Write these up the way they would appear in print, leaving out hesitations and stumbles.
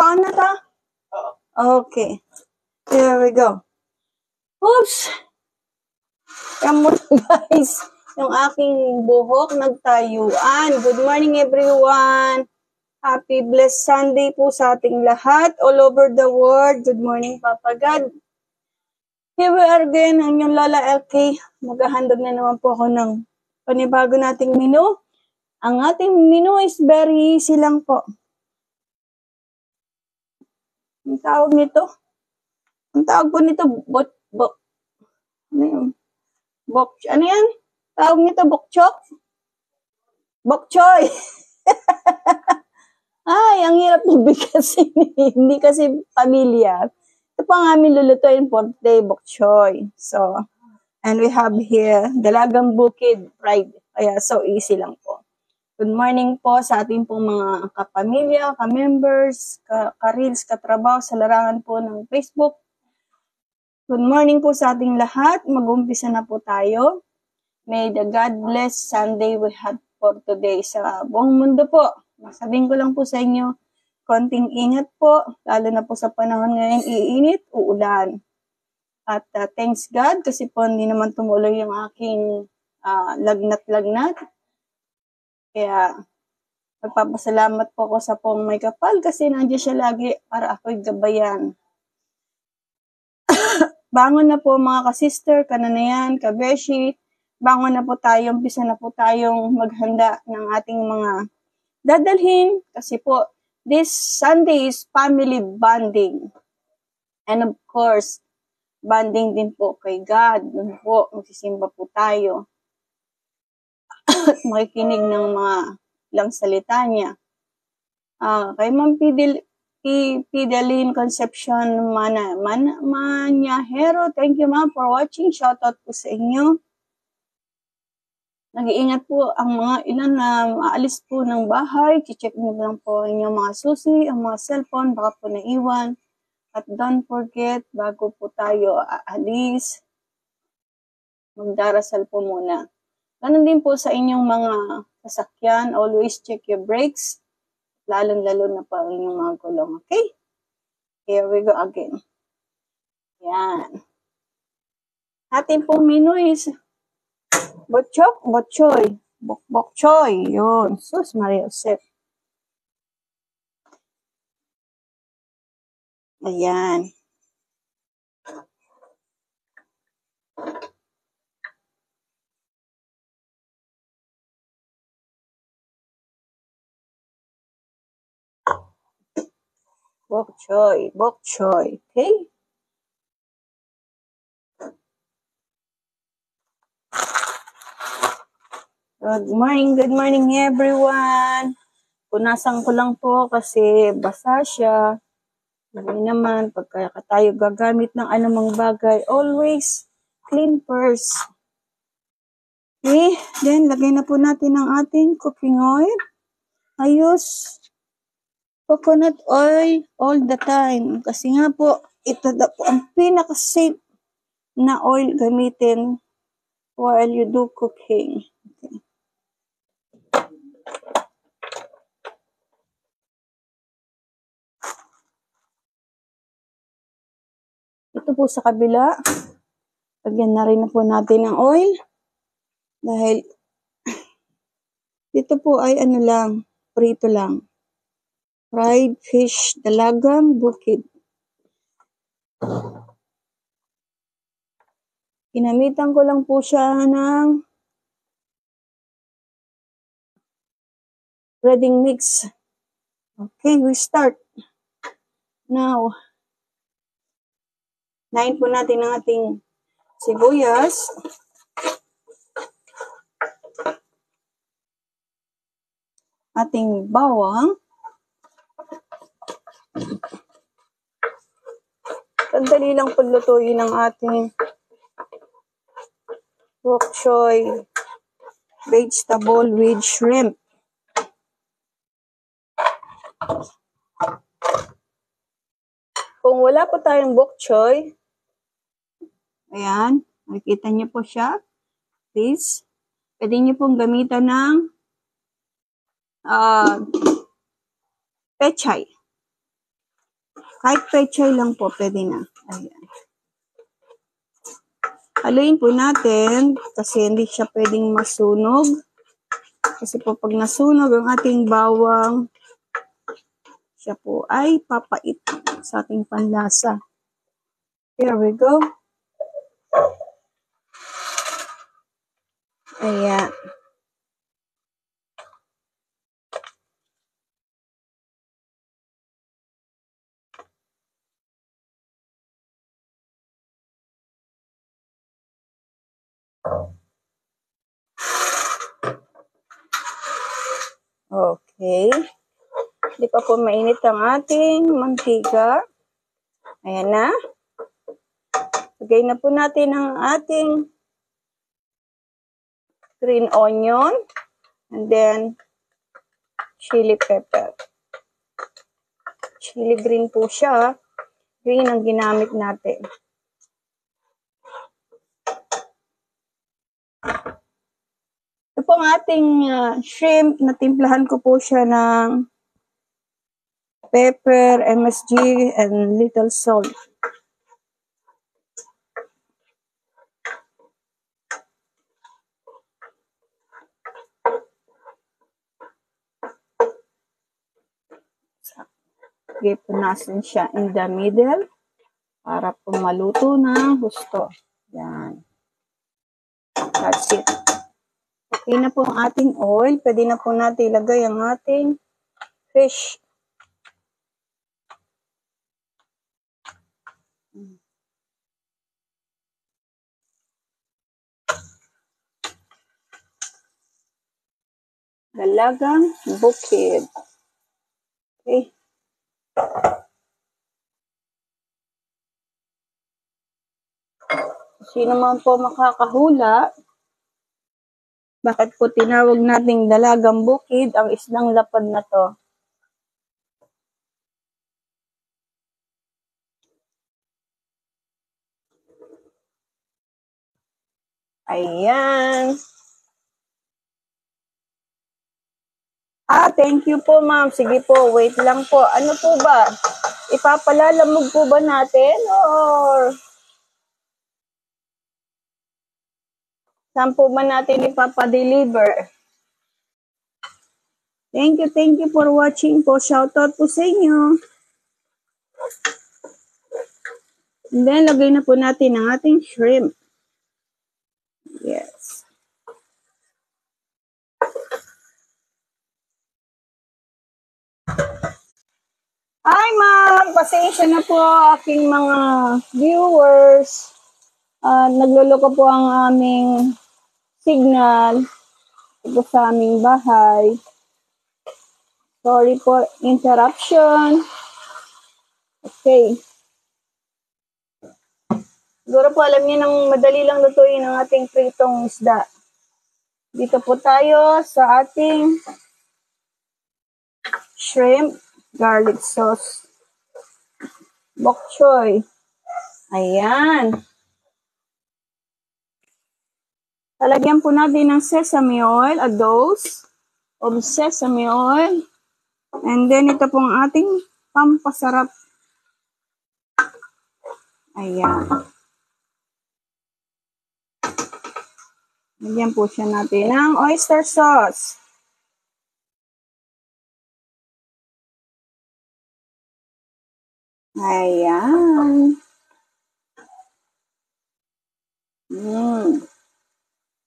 Paano na ta? Okay. Here we go. Oops! Kamu guys, yung aking buhok nagtayuan. Good morning everyone. Happy blessed Sunday po sa ating lahat all over the world. Good morning Papa God. Here we are again, ang inyong Lola LK. Maghahandog na naman po ako ng panibago nating menu. Ang ating menu is very easy lang po. Ang tawag nito? Ang tawag po nito, ano yun? Ano yan? Tawag nito, bokchok? Bokchoy! Ay, ang hirap po kasi hindi kasi pamilyar. Ito po ang aming lulutuin for today, bokchoy. So, and we have here, dalagang bukid fried. Kaya so easy lang po. Good morning po sa ating pong mga kapamilya, ka-members, ka-reels, katrabaho sa larangan po ng Facebook. Good morning po sa ating lahat. Mag-umpisa na po tayo. May the God bless Sunday we had for today sa buong mundo po. Sabihin ko lang po sa inyo, konting ingat po, lalo na po sa panahon ngayon, iinit, uulan. At thanks God kasi po hindi naman tumuloy yung aking lagnat-lagnat. Kaya magpapasalamat po ako sa pong may kapal kasi nandiyan siya lagi para ako'y gabayan. Bangon na po mga ka-sister, kananayan, ka-beshi. Bangon na po tayo, umpisa na po tayong maghanda ng ating mga dadalhin. Kasi po, this Sunday is family bonding. And of course, bonding din po kay God. Doon po, magsisimba po tayo. Makikinig ng mga ilang salita niya. Kay Ma'am Pideline Concepcion Manyahero. Thank you ma'am for watching. Shoutout po sa inyo. Nag-iingat po ang mga ilan na aalis po ng bahay. Check nyo lang po inyong mga susi, ang mga cellphone, baka po naiwan. At don't forget, bago po tayo aalis, magdarasal po muna. Ganun din po sa inyong mga sasakyan, always check your brakes. Lalong-lalo na pa ang inyong mga gulong. Okay? Here we go again. Yan. Ating pong menu is bokchoy. Bokchoy. Yun. Sus, Maria Josep. Ayan. Bokchoy. Okay? Good morning everyone. Punasan ko lang po kasi basa siya. Hindi naman, pagka tayo gagamit ng anumang bagay, always clean first. Okay, then lagay na po natin ang ating cooking oil. Ayos. Coconut oil all the time. Kasi nga po, ito na po ang pinaka-safe na oil gamitin while you do cooking. Okay. Ito po sa kabila. Lagyan na rin na po natin ng oil. Dahil dito po ay ano lang, prito lang. Fried fish, dalagang bukid. Ginamitan ko lang po siya ng breading mix. Okay, we start. Now, nain po natin ang ating sibuyas. Ating bawang. Sandali lang paglutuin ang ating bokchoy vegetable with shrimp. Kung wala po tayong bokchoy, ayan, makikita niyo po siya. Please, pwede niyo pong gamitan ng pechay. Kahit pechay lang po, pwede na. Ayan. Haluin po natin kasi hindi siya pwedeng masunog. Kasi po pag nasunog ang ating bawang, siya po ay papait sa ating panlasa. Here we go. Ayan. Okay. Hindi pa po mainit ang ating mantika. Ayan na. Lagay na po natin ang ating green onion. And then, chili pepper. Chili green po siya. Green ang ginamit natin. Ito po ang ating shrimp. Natimplahan ko po siya ng pepper, MSG, and little salt. Lagay po natin siya in the middle para po maluto na gusto. Yan. That's it. Okay na po ang ating oil. Pwede na po natin ilagay ang ating fish. Dalagang bukid. Okay. Sino man po makakahula, bakit po tinawag nating dalagang bukid ang islang lapad na to? Ayan. Thank you po, ma'am. Sige po, wait lang po. Ano po ba? Ipapalalamog po ba natin? Or saan po ba natin ipapadeliver? Thank you for watching po. Shoutout po sa inyo. And then, lagay na po natin ang ating shrimp. Yes. Hi, ma'am! Pasensya na po aking mga viewers. Nagluloko po ang aming signal ito sa aming bahay. Sorry for interruption. Okay. Siguro po alam niyo nang madali lang lutuin ang ating pritong isda. Dito po tayo sa ating shrimp garlic sauce. Bok choy. Ayan. Talagyan po natin ng sesame oil, a dose of sesame oil. And then ito pong ating pampasarap. Ayan. Lagyan po siya natin ng oyster sauce. Ayan.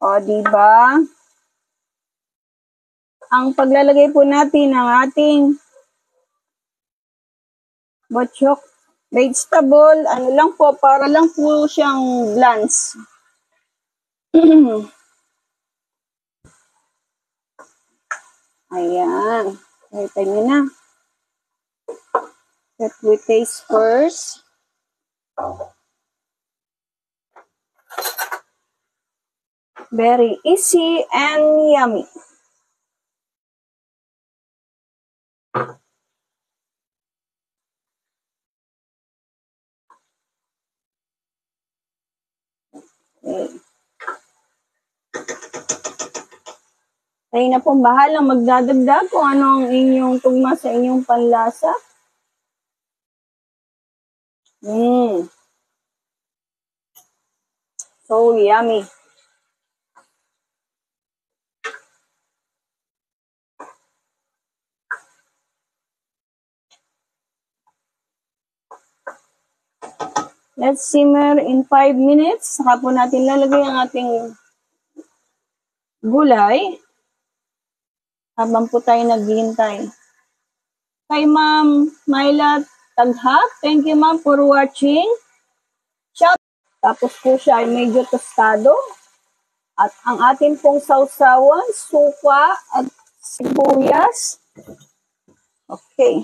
O, diba? Ang paglalagay po natin ng ating bok vegetable, ano lang po, para lang po siyang glance. Ayan. Kita nyo na. That we taste first. Very easy and yummy. Okay. Kayo na pong bahalang magdadagdag kung ano ang inyong tugma sa inyong panlasa. Mm. So yummy. Let's simmer in 5 minutes. Saka po natin lalagay ang ating gulay habang po tayo naghihintay. Kay Ma'am Myla Taghat, thank you ma'am for watching. Shout. Tapos po siya ay medyo tostado. At ang ating pong sausawan, suka at sibuyas. Okay.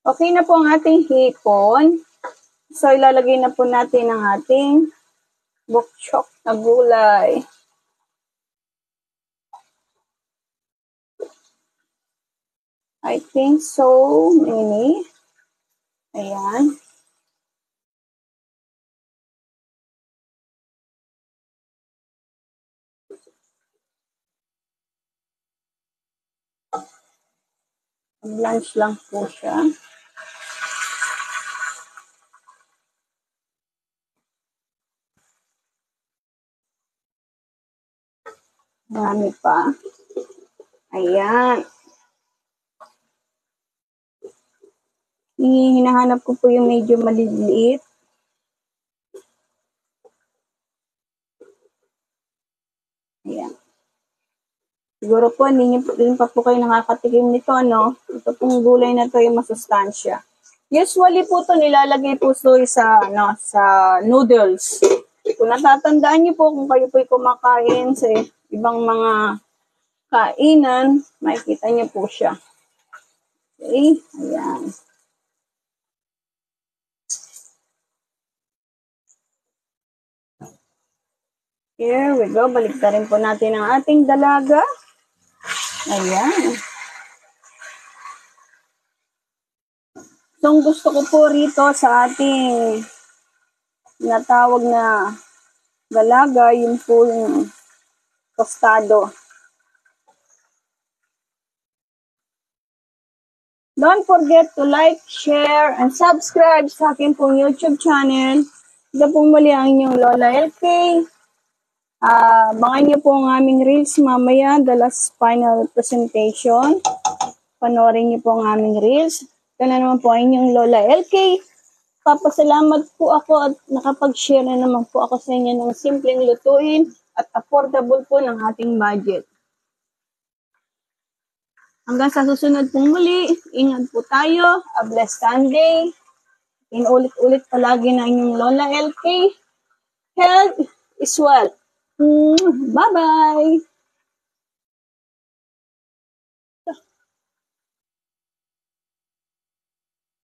Okay na po ang ating hipon. So, ilalagay na po natin ang ating bok choy na gulay. I think so many. Ayan. Lunch lang po siya. Marami pa. Ayan. Hinahanap ko po yung medyo maliliit. Ayan. Siguro po, hindi pa po kayo nakakatikim nito, no? Ito pong gulay na to yung masustansya. Usually po to nilalagay po so sa, sa noodles. Kung natatandaan niyo po, kung kayo po'y kumakain sa ibang mga kainan, makikita niyo po siya. Okay? Ayan. Here we go. Baliktarin po natin ang ating dalaga. Ayan. So, gusto ko po rito sa ating natawag na dalaga, yun po yung tostado. Don't forget to like, share, and subscribe sa aking pong YouTube channel. Ito pong muli ang inyong Lola LK. Abangan niyo po ang aming reels mamaya, the last final presentation. Panoorin niyo po ang aming reels. Ito na naman po ang inyong Lola LK. Papasalamat po ako at nakapag-share na naman po ako sa inyo ng simpleng lutuin at affordable po ng ating budget. Hanggang sa susunod pong muli, ingat po tayo. A blessed Sunday. Inulit-ulit palagi na inyong Lola LK. Health is wealth. Bye-bye!